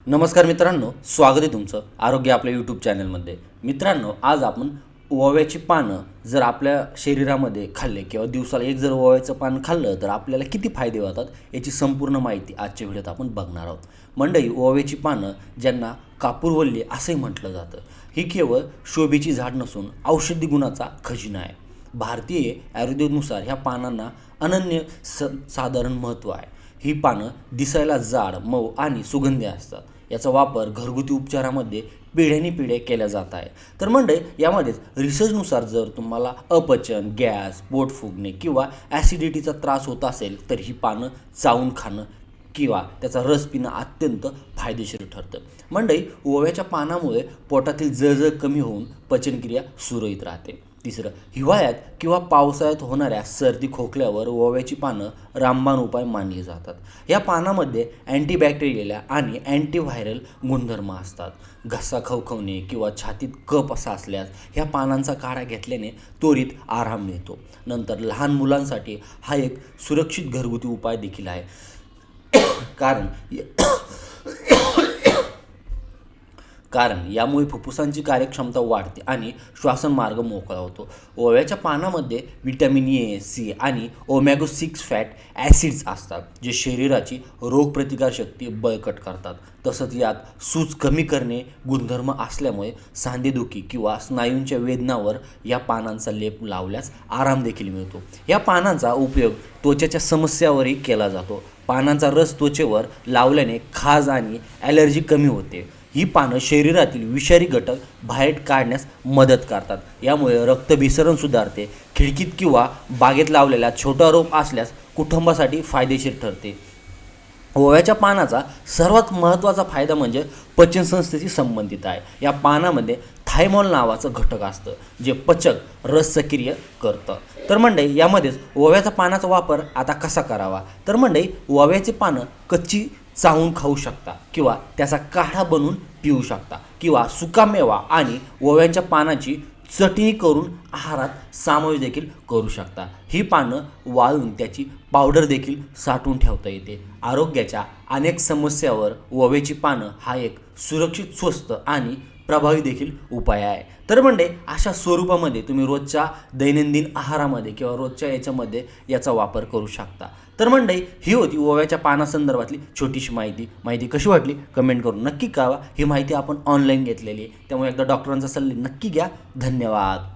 नमस्कार मित्रांनो, स्वागत आहे तुमचं आरोग्य आपल्या यूट्यूब चॅनलमध्ये. मित्रांनो, आज आपण ओव्याची पानं जर आपल्या शरीरामध्ये खाल्ले किंवा दिवसाला एक जर ओव्याचं पान खाल्लं तर आपल्याला किती फायदे होतात याची संपूर्ण माहिती आजच्या व्हिडिओत आपण बघणार आहोत. मंडळी, ओव्याची पानं ज्यांना कापूरवल्ली असंही म्हटलं जातं, ही केवळ शोभेची झाड नसून औषधी गुणाचा खजिना आहे. भारतीय आयुर्वेदानुसार ह्या पानांना अनन्य साधारण महत्त्व आहे. ही पानं दिसायला जाड, मऊ आणि सुगंधी असतात. याचा वापर घरगुती उपचारामध्ये पिढ्यानपिढ्या केला जात आहे. तर म्हणजे यामध्येच रिसर्चनुसार जर तुम्हाला अपचन, गॅस, पोट फुगणे किंवा ॲसिडिटीचा त्रास होत असेल तर ही पानं चावून खाणं किंवा त्याचा रस पिणं अत्यंत फायदेशीर ठरतं. मंडळी, ओव्याच्या पानामुळे पोटातील जळजळ कमी होऊन पचनक्रिया सुरळीत राहते. तिसरं, हिवाळ्यात किंवा पावसाळ्यात होणाऱ्या सर्दी खोकल्यावर ओव्याची पानं रामबाण उपाय मानली जातात. या पानामध्ये अँटीबॅक्टेरियल आणि अँटीव्हायरल गुणधर्म असतात. घसा खवखवणे किंवा छातीत कफ असा असल्यास ह्या पानांचा काढा घेतल्याने त्वरित आराम मिळतो. नंतर लहान मुलांसाठी हा एक सुरक्षित घरगुती उपाय देखील आहे. कारण यामुळे फुफ्फुसांची कार्यक्षमता वाढते आणि श्वासनमार्ग मोकळा होतो. ओव्याच्या पानामध्ये व्हिटॅमिन ए, सी आणि ओमॅगा 6 फॅट ॲसिड्स असतात, जे शरीराची रोगप्रतिकारशक्ती बळकट करतात. तसंच यात सूज कमी करणे गुणधर्म असल्यामुळे सांधेदुखी किंवा स्नायूंच्या वेदनावर या पानांचा लेप लावल्यास आराम देखील मिळतो. या पानांचा उपयोग त्वचेच्या समस्यावरही केला जातो. पानांचा रस त्वचेवर लावल्याने खाज आणि ॲलर्जी कमी होते. ही पानं शरीरातील विषारी घटक बाहेर काढण्यास मदत करतात. यामुळे रक्तभिसरण सुधारते. खिडकीत किंवा बागेत लावलेला छोटा रोप असल्यास कुटुंबासाठी फायदेशीर ठरते. ओव्याच्या पानाचा सर्वात महत्त्वाचा फायदा म्हणजे पचनसंस्थेशी संबंधित आहे. या पानामध्ये थायमॉल नावाचं घटक असतं, जे पचक रस सक्रिय करतं. तर मंडळी, यामध्येच ओव्याच्या पानाचा वापर आता कसा करावा. तर मंडळी, ओव्याची पानं कच्ची चावून खाऊ शकता किंवा त्याचा काढा बनवून पिऊ शकता किंवा सुकामेवा आणि ओव्याच्या पानाची चटणी करून आहारात समावेश देखील करू शकता. ही पानं वाळून त्याची पावडर देखील साठवून ठेवता येते. आरोग्याच्या अनेक समस्यावर ओव्याची पानं हा एक सुरक्षित, स्वस्त आणि प्रभावी देखील उपाय आहे. तर म्हणजे अशा स्वरूपामध्ये तुम्ही रोजच्या दैनंदिन आहारामध्ये किंवा रोजच्या याच्यामध्ये याचा वापर करू शकता. तर मंडळी, ही होती ओव्याच्या पानासंदर्भातली छोटीशी माहिती कशी वाटली कमेंट करून नक्की कळवा. ही माहिती आपण ऑनलाईन घेतलेली आहे, त्यामुळे एकदा डॉक्टरांचा सल्ला नक्की घ्या. धन्यवाद.